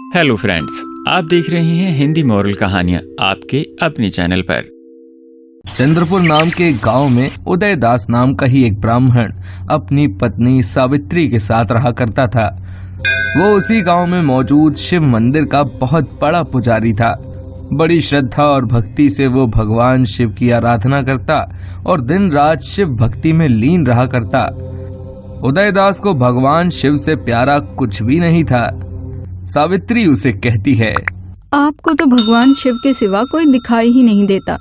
Hello friends, आप देख रहे हैं हिंदी मॉरल कहानियाँ आपके अपने चैनल पर। चंद्रपुर नाम के गांव में उदयदास नाम का ही एक ब्राह्मण अपनी पत्नी सावित्री के साथ रहा करता था। वो उसी गांव में मौजूद शिव मंदिर का बहुत बड़ा पुजारी था। बड़ी श्रद्धा और भक्ति से वो भगवान शिव की आराधना करता और दिन रात शिव भक्ति में लीन रहा करता। उदयदास को भगवान शिव से प्यारा कुछ भी नहीं था। सावित्री उसे कहती है, आपको तो भगवान शिव के सिवा कोई दिखाई ही नहीं देता।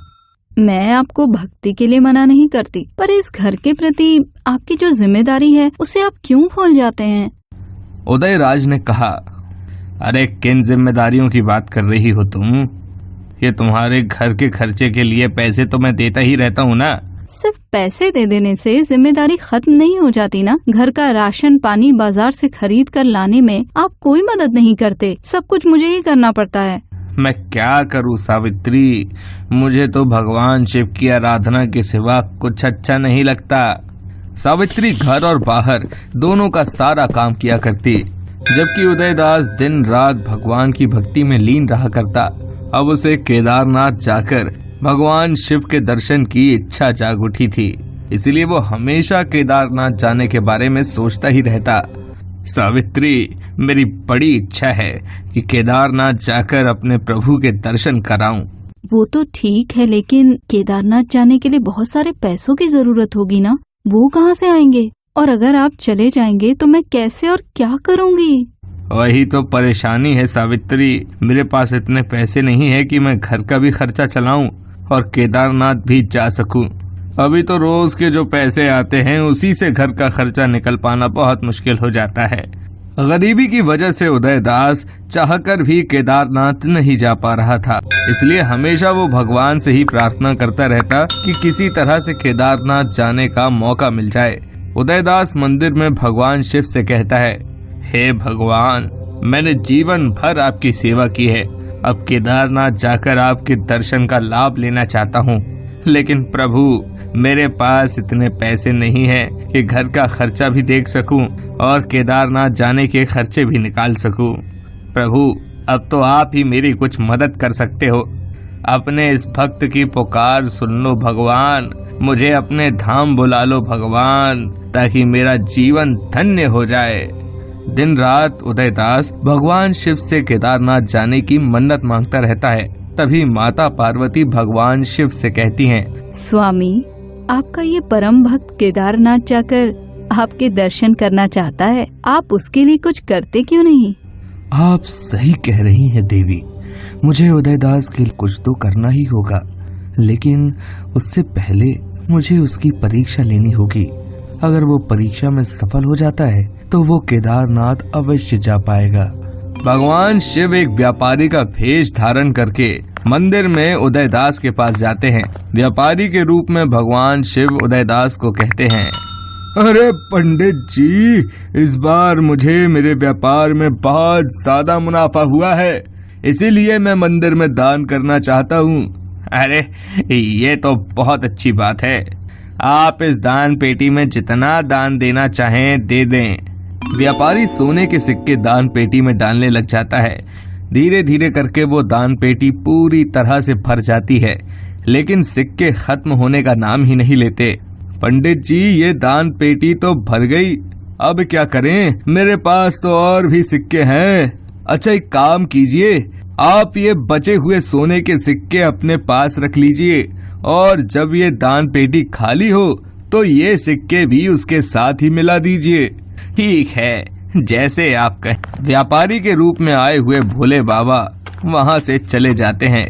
मैं आपको भक्ति के लिए मना नहीं करती, पर इस घर के प्रति आपकी जो जिम्मेदारी है उसे आप क्यों भूल जाते हैं? उदयराज ने कहा, अरे किन जिम्मेदारियों की बात कर रही हो तुम? ये तुम्हारे घर के खर्चे के लिए पैसे तो मैं देता ही रहता हूँ ना। सिर्फ पैसे दे देने से जिम्मेदारी खत्म नहीं हो जाती ना। घर का राशन पानी बाजार से खरीद कर लाने में आप कोई मदद नहीं करते, सब कुछ मुझे ही करना पड़ता है। मैं क्या करूँ सावित्री, मुझे तो भगवान शिव की आराधना के सिवा कुछ अच्छा नहीं लगता। सावित्री घर और बाहर दोनों का सारा काम किया करती, जबकि उदयदास दिन रात भगवान की भक्ति में लीन रहा करता। अब उसे केदारनाथ जाकर भगवान शिव के दर्शन की इच्छा जाग उठी थी, इसलिए वो हमेशा केदारनाथ जाने के बारे में सोचता ही रहता। सावित्री, मेरी बड़ी इच्छा है कि केदारनाथ जाकर अपने प्रभु के दर्शन कराऊं। वो तो ठीक है, लेकिन केदारनाथ जाने के लिए बहुत सारे पैसों की जरूरत होगी ना, वो कहाँ से आएंगे? और अगर आप चले जाएंगे तो मैं कैसे और क्या करूँगी? वही तो परेशानी है सावित्री, मेरे पास इतने पैसे नहीं है कि मैं घर का भी खर्चा चलाऊं और केदारनाथ भी जा सकूं। अभी तो रोज के जो पैसे आते हैं उसी से घर का खर्चा निकल पाना बहुत मुश्किल हो जाता है। गरीबी की वजह से उदयदास चाहकर भी केदारनाथ नहीं जा पा रहा था, इसलिए हमेशा वो भगवान से ही प्रार्थना करता रहता कि किसी तरह से केदारनाथ जाने का मौका मिल जाए। उदयदास मंदिर में भगवान शिव से कहता है, हे भगवान, मैंने जीवन भर आपकी सेवा की है, अब केदारनाथ जाकर आपके दर्शन का लाभ लेना चाहता हूँ। लेकिन प्रभु, मेरे पास इतने पैसे नहीं हैं कि घर का खर्चा भी देख सकूं और केदारनाथ जाने के खर्चे भी निकाल सकूं। प्रभु, अब तो आप ही मेरी कुछ मदद कर सकते हो। अपने इस भक्त की पुकार सुन लो भगवान, मुझे अपने धाम बुला लो भगवान, ताकि मेरा जीवन धन्य हो जाए। दिन रात उदयदास भगवान शिव से केदारनाथ जाने की मन्नत मांगता रहता है। तभी माता पार्वती भगवान शिव से कहती हैं, स्वामी, आपका ये परम भक्त केदारनाथ जाकर आपके दर्शन करना चाहता है, आप उसके लिए कुछ करते क्यों नहीं? आप सही कह रही हैं देवी, मुझे उदयदास के लिए कुछ तो करना ही होगा, लेकिन उससे पहले मुझे उसकी परीक्षा लेनी होगी। अगर वो परीक्षा में सफल हो जाता है तो वो केदारनाथ अवश्य जा पाएगा। भगवान शिव एक व्यापारी का भेष धारण करके मंदिर में उदयदास के पास जाते हैं। व्यापारी के रूप में भगवान शिव उदयदास को कहते हैं, अरे पंडित जी, इस बार मुझे मेरे व्यापार में बहुत ज्यादा मुनाफा हुआ है, इसीलिए मैं मंदिर में दान करना चाहता हूँ। अरे ये तो बहुत अच्छी बात है, आप इस दान पेटी में जितना दान देना चाहें दे दें। व्यापारी सोने के सिक्के दान पेटी में डालने लग जाता है। धीरे धीरे करके वो दान पेटी पूरी तरह से भर जाती है, लेकिन सिक्के खत्म होने का नाम ही नहीं लेते। पंडित जी, ये दान पेटी तो भर गई, अब क्या करें? मेरे पास तो और भी सिक्के हैं। अच्छा, एक काम कीजिए, आप ये बचे हुए सोने के सिक्के अपने पास रख लीजिए और जब ये दान पेटी खाली हो तो ये सिक्के भी उसके साथ ही मिला दीजिए। ठीक है, जैसे आप कहें। व्यापारी के रूप में आए हुए भोले बाबा वहां से चले जाते हैं।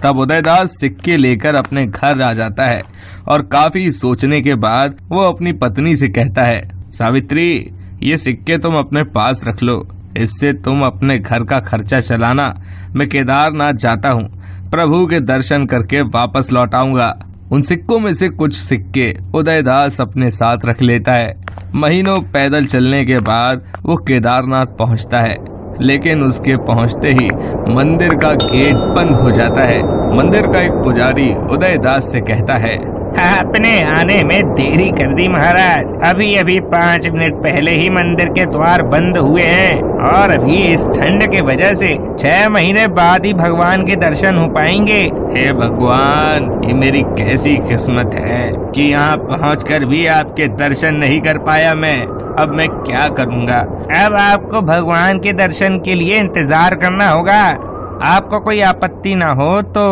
तब उदयदास सिक्के लेकर अपने घर आ जाता है और काफी सोचने के बाद वो अपनी पत्नी से कहता है, सावित्री, ये सिक्के तुम अपने पास रख लो, इससे तुम अपने घर का खर्चा चलाना। मैं केदारनाथ जाता हूँ, प्रभु के दर्शन करके वापस लौट आऊंगा। उन सिक्कों में से कुछ सिक्के उदयदास अपने साथ रख लेता है। महीनों पैदल चलने के बाद वो केदारनाथ पहुंचता है, लेकिन उसके पहुंचते ही मंदिर का गेट बंद हो जाता है। मंदिर का एक पुजारी उदयदास से कहता है, आपने आने में देरी कर दी महाराज। अभी अभी 5 मिनट पहले ही मंदिर के द्वार बंद हुए हैं और अभी इस ठंड के वजह से 6 महीने बाद ही भगवान के दर्शन हो पाएंगे। हे भगवान, ये मेरी कैसी किस्मत है कि यहाँ पहुँचकर भी आपके दर्शन नहीं कर पाया मैं। अब मैं क्या करूँगा? अब आपको भगवान के दर्शन के लिए इंतजार करना होगा। आपको कोई आपत्ति ना हो तो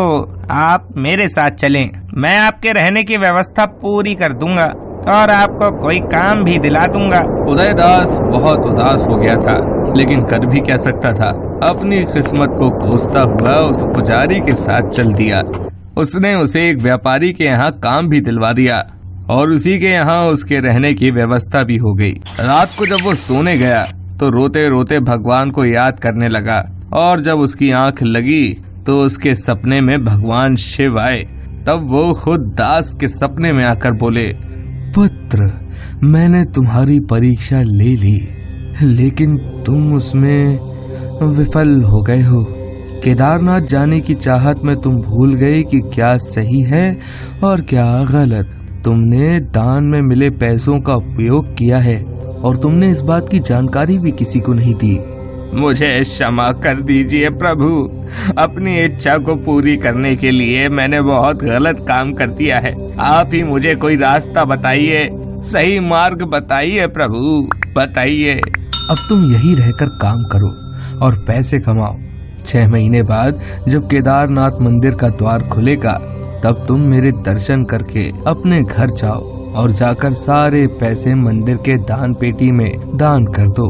आप मेरे साथ चलें। मैं आपके रहने की व्यवस्था पूरी कर दूंगा और आपको कोई काम भी दिला दूंगा। उदयदास बहुत उदास हो गया था, लेकिन कर भी क्या सकता था। अपनी किस्मत को कोसता हुआ उस पुजारी के साथ चल दिया। उसने उसे एक व्यापारी के यहाँ काम भी दिलवा दिया और उसी के यहाँ उसके रहने की व्यवस्था भी हो गई। रात को जब वो सोने गया तो रोते रोते भगवान को याद करने लगा और जब उसकी आंख लगी तो उसके सपने में भगवान शिव आए। तब वो खुद दास के सपने में आकर बोले, पुत्र, मैंने तुम्हारी परीक्षा ले ली, लेकिन तुम उसमें विफल हो गए हो। केदारनाथ जाने की चाहत में तुम भूल गए कि क्या सही है और क्या गलत। तुमने दान में मिले पैसों का उपयोग किया है और तुमने इस बात की जानकारी भी किसी को नहीं दी। मुझे क्षमा कर दीजिए प्रभु। अपनी इच्छा को पूरी करने के लिए मैंने बहुत गलत काम कर दिया है। आप ही मुझे कोई रास्ता बताइए, सही मार्ग बताइए प्रभु, बताइए। अब तुम यही रहकर काम करो और पैसे कमाओ। 6 महीने बाद जब केदारनाथ मंदिर का द्वार खुलेगा तब तुम मेरे दर्शन करके अपने घर जाओ और जाकर सारे पैसे मंदिर के दान पेटी में दान कर दो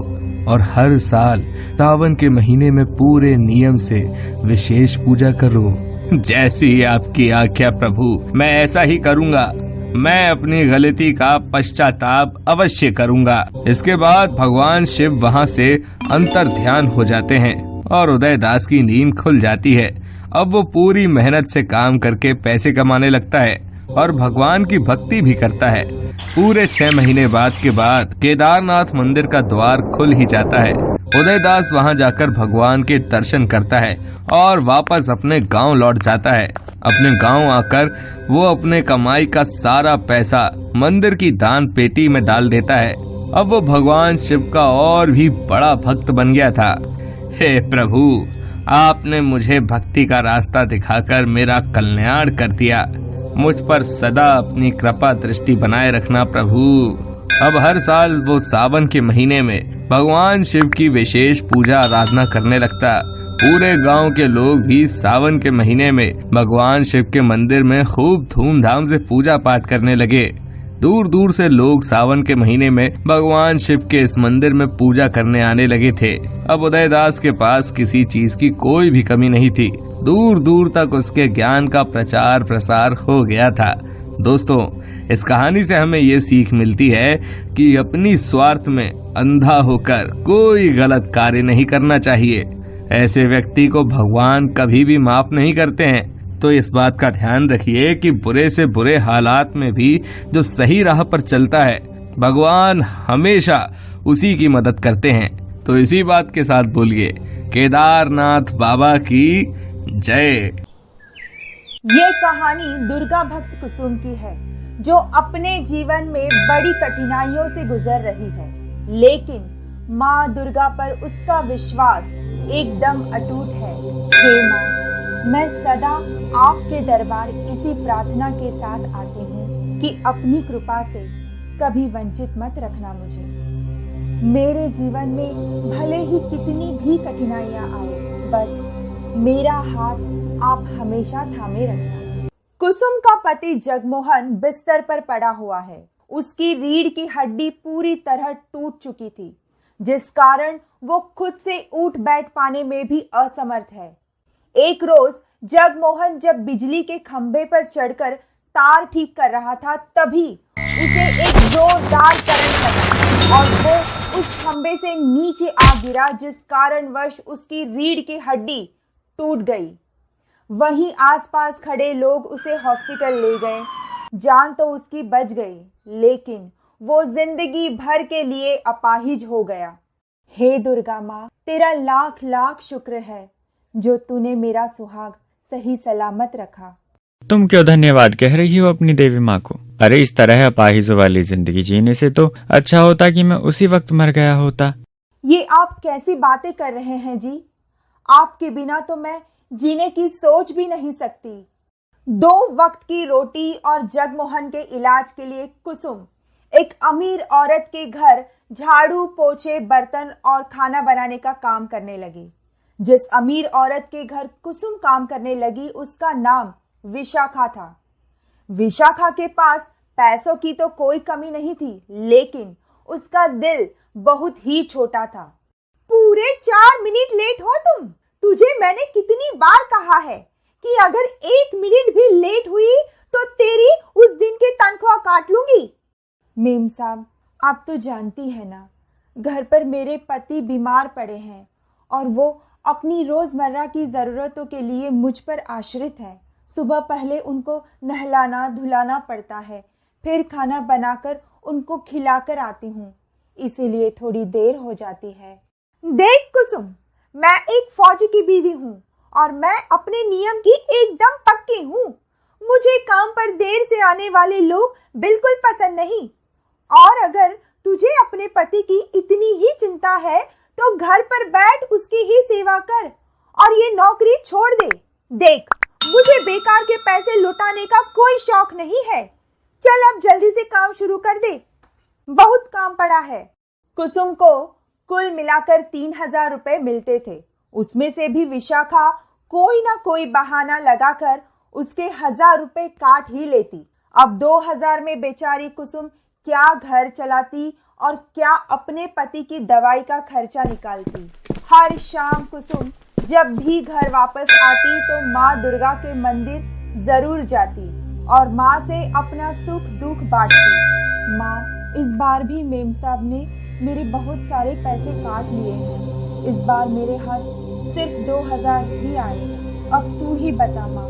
और हर साल सावन के महीने में पूरे नियम से विशेष पूजा करो। जैसी आपकी आज्ञा प्रभु, मैं ऐसा ही करूँगा। मैं अपनी गलती का पश्चाताप अवश्य करूँगा। इसके बाद भगवान शिव वहाँ से अंतर ध्यान हो जाते हैं और उदयदास की नींद खुल जाती है। अब वो पूरी मेहनत से काम करके पैसे कमाने लगता है और भगवान की भक्ति भी करता है। पूरे 6 महीने बाद केदारनाथ मंदिर का द्वार खुल ही जाता है। उदयदास वहां जाकर भगवान के दर्शन करता है और वापस अपने गांव लौट जाता है। अपने गांव आकर वो अपने कमाई का सारा पैसा मंदिर की दान पेटी में डाल देता है। अब वो भगवान शिव का और भी बड़ा भक्त बन गया था। हे प्रभु, आपने मुझे भक्ति का रास्ता दिखाकर मेरा कल्याण कर दिया। मुझ पर सदा अपनी कृपा दृष्टि बनाए रखना प्रभु। अब हर साल वो सावन के महीने में भगवान शिव की विशेष पूजा आराधना करने लगता। पूरे गांव के लोग भी सावन के महीने में भगवान शिव के मंदिर में खूब धूमधाम से पूजा पाठ करने लगे। दूर दूर से लोग सावन के महीने में भगवान शिव के इस मंदिर में पूजा करने आने लगे थे। अब उदयदास के पास किसी चीज की कोई भी कमी नहीं थी। दूर दूर तक उसके ज्ञान का प्रचार प्रसार हो गया था। दोस्तों, इस कहानी से हमें ये सीख मिलती है कि अपनी स्वार्थ में अंधा होकर कोई गलत कार्य नहीं करना चाहिए। ऐसे व्यक्ति को भगवान कभी भी माफ नहीं करते हैं। तो इस बात का ध्यान रखिए कि बुरे से बुरे हालात में भी जो सही राह पर चलता है, भगवान हमेशा उसी की मदद करते हैं। तो इसी बात के साथ बोलिए, केदारनाथ बाबा की जय। ये कहानी दुर्गा भक्त कुसुम की है, जो अपने जीवन में बड़ी कठिनाइयों से गुजर रही है, लेकिन माँ दुर्गा पर उसका विश्वास एकदम अटूट है। हे माँ, मैं सदा आपके दरबार इसी प्रार्थना के साथ आती हूँ कि अपनी कृपा से कभी वंचित मत रखना मुझे। मेरे जीवन में भले ही कितनी भी कठिनाइयाँ आए, बस मेरा हाथ आप हमेशा थामे रखना। कुसुम का पति जगमोहन बिस्तर पर पड़ा हुआ है। उसकी रीढ़ की हड्डी पूरी तरह टूट चुकी थी, जिस कारण वो खुद से उठ बैठ पाने में भी असमर्थ है। एक रोज जगमोहन जब बिजली के खंभे पर चढ़कर तार ठीक कर रहा था, तभी उसे एक जोरदार करंट लगा और वो उस खंभे से नीचे आ गिरा, जिस कारणवश उसकी रीढ़ की हड्डी टूट गई। वहीं आसपास खड़े लोग उसे हॉस्पिटल ले गए। जान तो उसकी बच गई, लेकिन वो जिंदगी भर के लिए अपाहिज हो गया। हे दुर्गा माँ, तेरा लाख लाख शुक्र है जो तूने मेरा सुहाग सही सलामत रखा। तुम क्यों धन्यवाद कह रही हो अपनी देवी माँ को? अरे इस तरह अपाहिजों वाली जिंदगी जीने से तो अच्छा होता कि मैं उसी वक्त मर गया होता। ये आप कैसी बातें कर रहे हैं जी? आपके बिना तो मैं जीने की सोच भी नहीं सकती। 2 वक्त की रोटी और जगमोहन के इलाज के लिए कुसुम एक अमीर औरत के घर झाड़ू पोछे बर्तन और खाना बनाने का काम करने लगी। जिस अमीर औरत के घर कुसुम काम करने लगी उसका नाम विशाखा था। विशाखा के पास पैसों की तो कोई कमी नहीं थी, लेकिन उसका दिल बहुत ही छोटा था। पूरे 4 मिनट लेट हो तुम। तुझे मैंने कितनी बार कहा है कि अगर 1 मिनट भी लेट हुई तो तेरी उस दिन की तनख्वाह काट लूंगी। मेम साहब, आप तो जानती है ना, घर पर मेरे पति बीमार पड़े हैं और वो अपनी रोजमर्रा की जरूरतों के लिए मुझ पर आश्रित है। सुबह पहले उनको नहलाना धुलाना पड़ता है, फिर खाना बनाकर उनको खिलाकर आती हूँ, इसीलिए थोड़ी देर हो जाती है। देख कुसुम, मैं एक फौजी की बीवी हूँ और मैं अपने नियम की एकदम पक्की हूँ। मुझे काम पर देर से आने वाले लोग बिल्कुल पसंद नहीं। और अगर तुझे अपने पति की इतनी ही चिंता है तो घर पर बैठ उसकी ही सेवा कर और ये नौकरी छोड़ दे। देख, मुझे बेकार के पैसे लुटाने का कोई शौक नहीं है। चल अब जल्दी से काम शुरू कर दे, बहुत काम पड़ा है। कुसुम को कुल मिलाकर 3000 रुपए मिलते थे। उसमें से भी विशाखा कोई ना कोई बहाना लगाकर उसके 1000 रुपए काट ही लेती। अब 2000 में बेचारी कुसुम क्या घर चलाती और क्या अपने पति की दवाई का खर्चा निकालती। हर शाम कुसुम जब भी घर वापस आती तो माँ दुर्गा के मंदिर जरूर जाती और माँ से अपना सुख दुख बांटती। माँ, इस बार भी मेम साहब ने मेरे बहुत सारे पैसे काट लिए हैं। इस बार मेरे हाथ सिर्फ 2000 ही आए। अब तू ही बता माँ,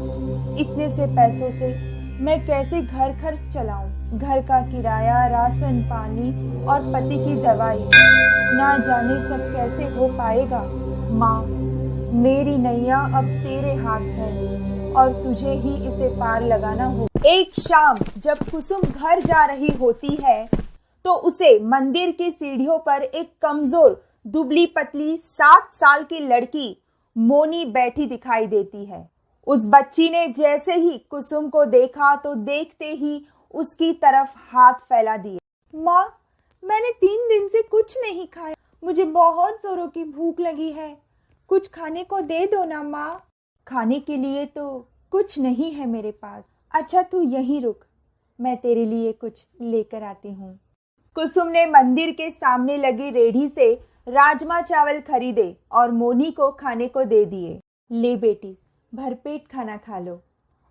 इतने से पैसों से मैं कैसे घर खर्च चलाऊं? घर का किराया, राशन पानी और पति की दवाई, ना जाने सब कैसे हो पाएगा। माँ, मेरी नैया अब तेरे हाथ है और तुझे ही इसे पार लगाना होगा। एक शाम जब कुसुम घर जा रही होती है तो उसे मंदिर की सीढ़ियों पर एक कमजोर दुबली पतली 7 साल की लड़की मोनी बैठी दिखाई देती है। उस बच्ची ने जैसे ही कुसुम को देखा तो देखते ही उसकी तरफ हाथ फैला दिए। माँ, मैंने 3 दिन से कुछ नहीं खाया, मुझे बहुत जोरों की भूख लगी है, कुछ खाने को दे दो ना माँ। खाने के लिए तो कुछ नहीं है मेरे पास। अच्छा तू यहीं रुक, मैं तेरे लिए कुछ लेकर आती हूँ। कुसुम ने मंदिर के सामने लगी रेढ़ी से राजमा चावल खरीदे और मोनी को खाने को दे दिए। ले बेटी, भरपेट खाना खा लो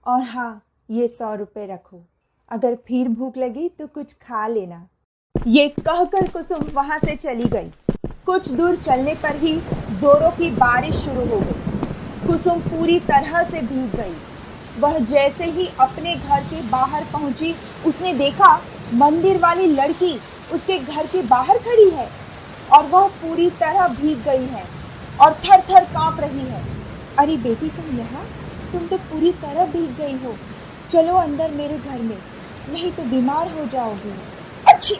और हाँ, ये 100 रुपए रखो, अगर फिर भूख लगी तो कुछ खा लेना। ये कहकर कुसुम वहां से चली गई। कुछ दूर चलने पर ही जोरों की बारिश शुरू हो गई। कुसुम पूरी तरह से भीग गई। वह जैसे ही अपने घर के बाहर पहुंची, उसने देखा मंदिर वाली लड़की उसके घर के बाहर खड़ी है और वह पूरी तरह भीग गई है और थर थर कांप रही है। अरे बेटी, तुम यहाँ? तुम तो पूरी तरह भीग गई हो। चलो अंदर मेरे घर में, नहीं तो बीमार हो जाओगी। अच्छी,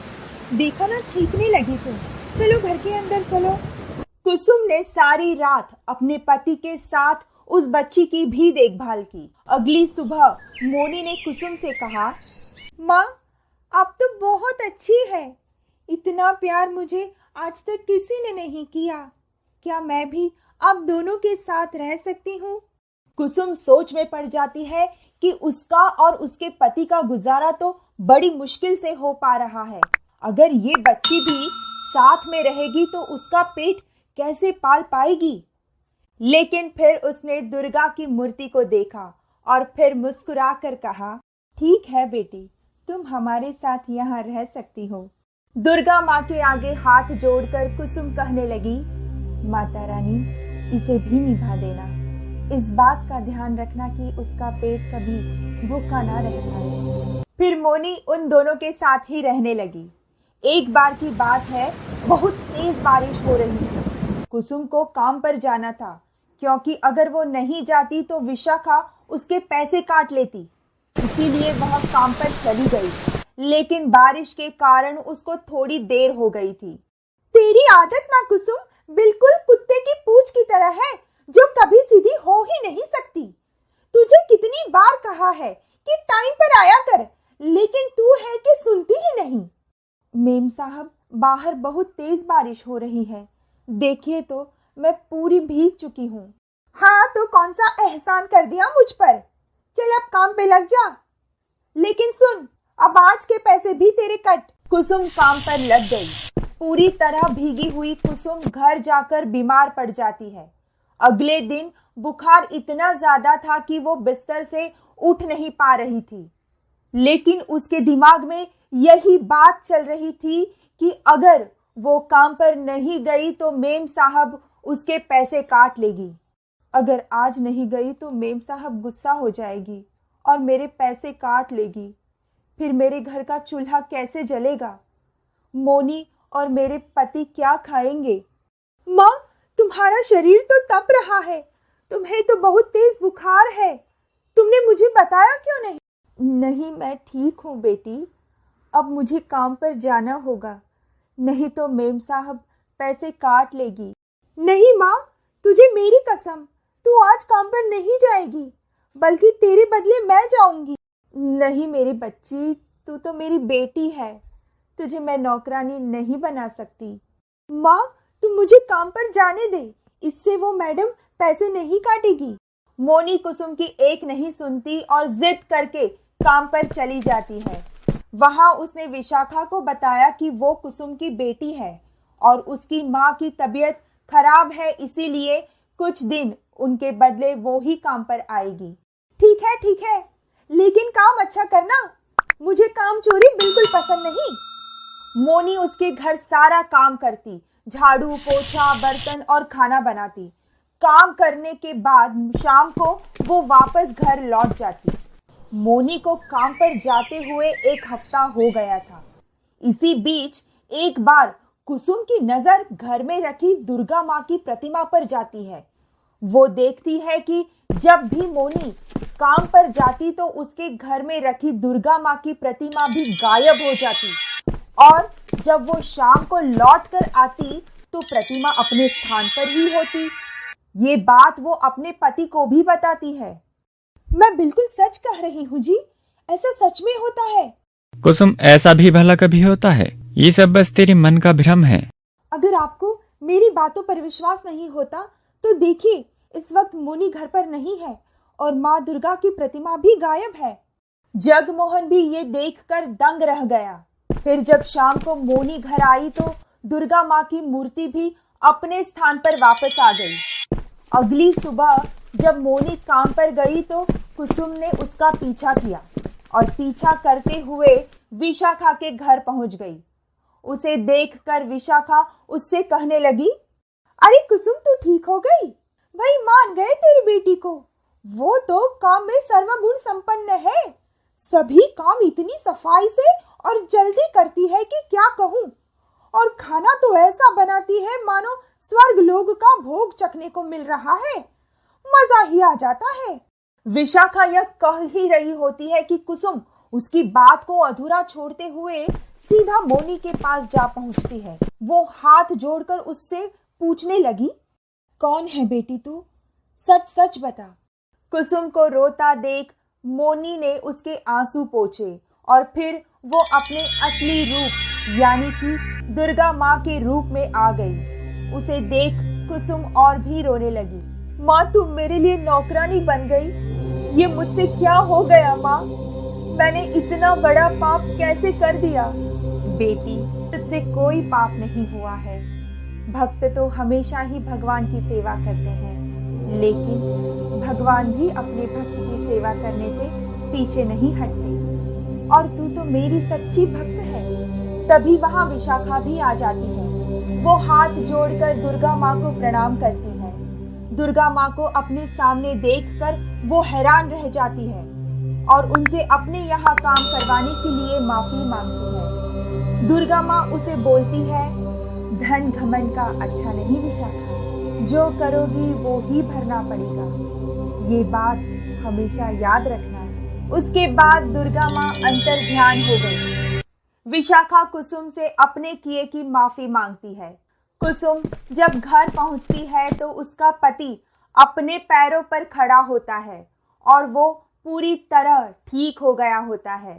देखा ना, छींकने लगी तुम। चलो घर के अंदर चलो। कुसुम ने सारी रात अपने पति के साथ उस बच्ची की भी देखभाल की। अगली सुबह मोनी ने कुसुम से कहा, माँ, आप तो बहुत अच्छी है। इतना प्यार मुझे आज तक किसी ने नहीं किया। क्या मैं भी आप दोनों के साथ रह सकती हूँ? कुसुम सोच में पड़ जाती है कि उसका और उसके पति का गुजारा तो बड़ी मुश्किल से हो पा रहा है। अगर ये बच्ची भी साथ में रहेगी तो उसका पेट कैसे पाल पाएगी? लेकिन फिर उसने दुर्गा की मूर्ति को देखा और फिर मुस्कुरा कर कहा, ठीक है बेटी, तुम हमारे साथ यहाँ रह सकती हो। दुर्गा माँ के आगे हाथ जोड़कर कुसुम कहने लगी, माता रानी, इसे भी निभा देना। इस बात का ध्यान रखना कि उसका पेट कभी भूखा ना रह पाए। फिर मोनी उन दोनों के साथ ही रहने लगी। एक बार की बात है, बहुत तेज बारिश हो रही थी। कुसुम को काम पर जाना था, क्योंकि अगर वो नहीं जाती तो विशाखा उसके पैसे काट लेती। इसीलिए वह काम पर चली गई, लेकिन बारिश के कारण उसको थोड़ी देर हो गई थी। तेरी आदत ना कुसुम बिल्कुल कुत्ते की पूंछ की तरह है, जो कभी सीधी हो ही नहीं सकती। तुझे कितनी बार कहा है कि टाइम पर आया कर, लेकिन तू है कि सुनती ही नहीं। मेम साहब, बाहर बहुत तेज बारिश हो रही है, देखिए तो मैं पूरी भीग चुकी हूँ। हाँ तो कौन सा एहसान कर दिया मुझ पर। चल अब काम पे लग जा। लेकिन सुन, अब आज के पैसे भी तेरे कट। कुसुम काम पर लग गई। पूरी तरह भीगी हुई कुसुम घर जाकर बीमार पड़ जाती है। अगले दिन बुखार इतना ज्यादा था कि वो बिस्तर से उठ नहीं पा रही थी। लेकिन उसके दिमाग में यही बात चल रही थी कि अगर वो काम पर नहीं गई तो मेम साहब उसके पैसे काट लेगी। अगर आज नहीं गई तो मेम साहब गुस्सा हो जाएगी और मेरे पैसे काट लेगी। फिर मेरे घर का चूल्हा कैसे जलेगा? मोनी और मेरे पति क्या खाएंगे? माँ, तुम्हारा शरीर तो तप रहा है, तुम्हें तो बहुत तेज बुखार है, तुमने मुझे बताया क्यों नहीं? नहीं, मैं ठीक हूँ बेटी, अब मुझे काम पर जाना होगा, नहीं तो मेम साहब पैसे काट लेगी। नहीं माँ, तुझे मेरी कसम, तू आज काम पर नहीं जाएगी, बल्कि तेरे बदले मैं जाऊंगी। नहीं मेरी बच्ची, तू तो मेरी बेटी है, तुझे मैं नौकरानी नहीं बना सकती। माँ, तुम मुझे काम पर जाने दे, इससे वो मैडम पैसे नहीं काटेगी। मोनी कुसुम की एक नहीं सुनती और जिद करके काम पर चली जाती है। वहां उसने विशाखा को बताया कि वो कुसुम की बेटी है और उसकी माँ की तबीयत खराब है, इसीलिए कुछ दिन उनके बदले वो ही काम पर आएगी। ठीक है, लेकिन काम अच्छा करना, मुझे काम चोरी बिल्कुल पसंद नहीं। मोनी उसके घर सारा काम करती, झाड़ू पोछा बर्तन और खाना बनाती। काम करने के बाद शाम को वो वापस घर लौट जाती। मोनी को काम पर जाते हुए 1 हफ्ता हो गया था। इसी बीच एक बार कुसुम की नजर घर में रखी दुर्गा माँ की प्रतिमा पर जाती है। वो देखती है कि जब भी मोनी काम पर जाती तो उसके घर में रखी दुर्गा माँ की प्रतिमा भी गायब हो जाती और जब वो शाम को लौट कर आती तो प्रतिमा अपने स्थान पर ही होती। ये बात वो अपने पति को भी बताती है। मैं बिल्कुल सच कह रही हूँ जी, ऐसा सच में होता है। कुसुम, ऐसा भी भला कभी होता है? ये सब बस तेरे मन का भ्रम है। अगर आपको मेरी बातों पर विश्वास नहीं होता तो देखिए, इस वक्त मोनी घर पर नहीं है और माँ दुर्गा की प्रतिमा भी गायब है। जगमोहन भी ये देखकर दंग रह गया। फिर जब शाम को मोनी घर आई तो दुर्गा माँ की मूर्ति भी अपने स्थान पर वापस आ गई। अगली सुबह जब मोनी काम पर गई तो कुसुम ने उसका पीछा किया और पीछा करते हुए विशाखा के घर पहुंच गई। उसे देखकर विशाखा उससे कहने लगी, अरे कुसुम, तू ठीक हो गई? भाई मान गए तेरी बेटी को, वो तो काम में सर्वगुण संपन्न है, सभी काम इतनी सफाई से और जल्दी करती है कि क्या कहूँ, और खाना तो ऐसा बनाती है मानो स्वर्ग लोक का भोग चखने को मिल रहा है, मजा ही आ जाता है। विशाखा यह कह ही रही होती है कि कुसुम उसकी बात को अधूरा छोड़ते हुए सीधा मोनी के पास जा पहुंचती है। वो हाथ जोड़कर उससे पूछने लगी, कौन है बेटी तू? सच सच बता। कुसुम को रोता देख मोनी ने उसके आंसू पोंछे और फिर वो अपने असली रूप यानी कि दुर्गा माँ के रूप में आ गई। उसे देख कुसुम और भी रोने लगी। माँ, तुम मेरे लिए नौकरानी बन गई, ये मुझसे क्या हो गया माँ? मैंने इतना बड़ा पाप कैसे कर दिया? बेटी, तुझसे कोई पाप नहीं हुआ है। भक्त तो हमेशा ही भगवान की सेवा करते हैं, लेकिन भगवान भी अपने भक्त की सेवा करने से पीछे नहीं हटते। और तू तो मेरी सच्ची भक्त है। तभी वहां विशाखा भी आ जाती है। वो हाथ जोड़कर दुर्गा माँ को प्रणाम करती है। दुर्गा माँ को अपने सामने देखकर वो हैरान रह जाती है और उनसे अपने यहाँ काम करवाने के लिए माफी मांगती है। दुर्गा माँ उसे बोलती है, धन घमंड का अच्छा नहीं विशाखा, जो करोगी वो ही भरना पड़ेगा। ये बात हमेशा याद रखना है। उसके बाद दुर्गा माँ अंतर ध्यान हो गई। विशाखा कुसुम से अपने किए की माफी मांगती है। कुसुम जब घर पहुंचती है तो उसका पति अपने पैरों पर खड़ा होता है और वो पूरी तरह ठीक हो गया होता है।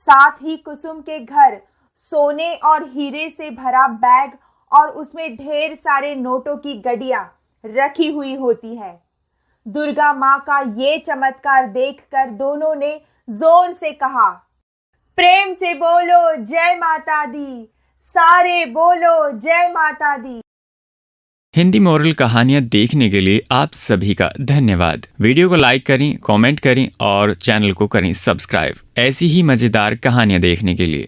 साथ ही कुसुम के घर सोने और हीरे से भरा बैग और उसमें ढेर सारे नोटों की गड्डियां रखी हुई होती है। दुर्गा माँ का ये चमत्कार देखकर दोनों ने जोर से कहा, प्रेम से बोलो जय माता दी, सारे बोलो जय माता दी। हिंदी मोरल कहानियाँ देखने के लिए आप सभी का धन्यवाद। वीडियो को लाइक करें, कमेंट करें और चैनल को करें सब्सक्राइब ऐसी ही मजेदार कहानियाँ देखने के लिए।